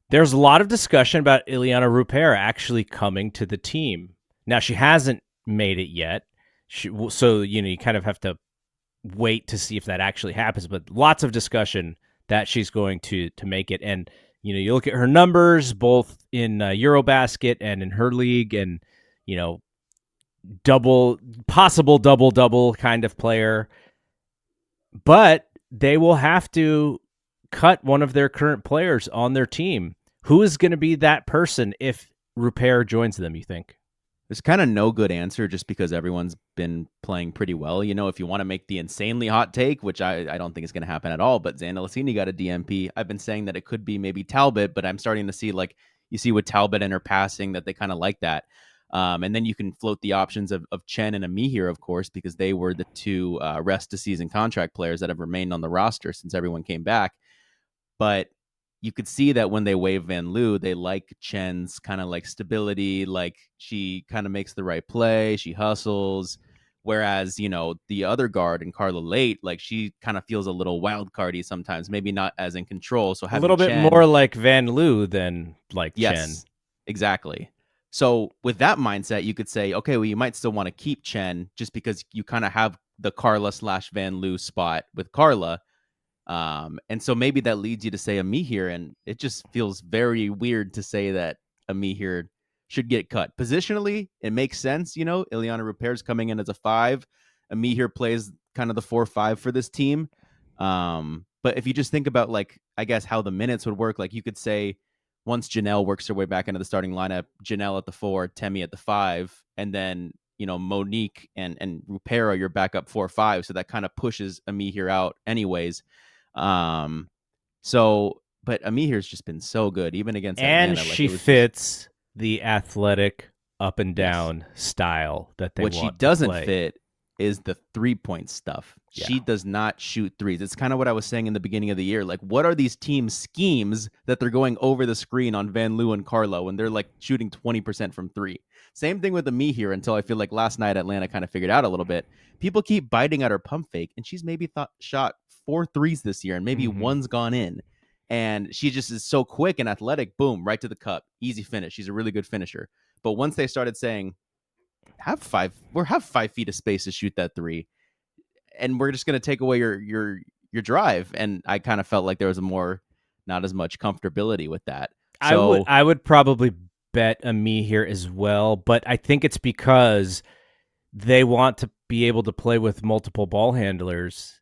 There's a lot of discussion about Iliana Rupert actually coming to the team. Now she hasn't made it yet, so you kind of have to wait to see if that actually happens. But lots of discussion that she's going to make it, and you look at her numbers both in Eurobasket and in her league, and you know double possible double kind of player, but they will have to cut one of their current players on their team. Who is going to be that person if Rupert joins them, you think? There's kind of no good answer just because everyone's been playing pretty well. If you want to make the insanely hot take, which I don't think is going to happen at all, but Zandalicini got a DMP. I've been saying that it could be maybe Talbot, but I'm starting to see, like, you see with Talbot and her passing, that they kind of like that. And then you can float the options of Chen and Ami here, of course, because they were the two rest of season contract players that have remained on the roster since everyone came back. But you could see that when they waive Van Loo, they like Chen's kind of like stability, like she kind of makes the right play, she hustles. Whereas, the other guard and Carla Late, like she kind of feels a little wild cardy sometimes, maybe not as in control. So A having little bit Chen, more like Van Loo than like Chen. yes, exactly. So with that mindset, you could say, okay, well, you might still want to keep Chen just because you kind of have the Carla / Van Loo spot with Carla. And so maybe that leads you to say Ami here, and it just feels very weird to say that Ami here should get cut. Positionally, it makes sense. Iliana Rupert's coming in as a 5. Ami here plays kind of the 4-5 for this team. But if you just think about, like, I guess how the minutes would work, like you could say once Janelle works her way back into the starting lineup, Janelle at the 4, Temi at the 5, and then Monique and Rupert are your backup 4-5. So that kind of pushes Ami here out anyways. Um, but Amihir's just been so good, even against And Atlanta. Like, she it was just, fits the athletic up and yes. down style that they What she want to doesn't play. fit is the 3-point stuff. Yeah. She does not shoot threes. It's kind of what I was saying in the beginning of the year. Like, what are these team schemes that they're going over the screen on Van Loo and Carlo when they're like shooting 20% from 3? Same thing with Amihir until I feel like last night Atlanta kind of figured out a little bit. People keep biting at her pump fake, and she's maybe shot 4 threes this year, and maybe Mm-hmm. one's gone in. And she just is so quick and athletic. Boom, right to the cup. Easy finish. She's a really good finisher. But once they started saying, have 5 feet of space to shoot that 3, and we're just going to take away your drive, and I kind of felt like there was not as much comfortability with that. I would So I would probably bet Ami here as well, but I think it's because they want to be able to play with multiple ball handlers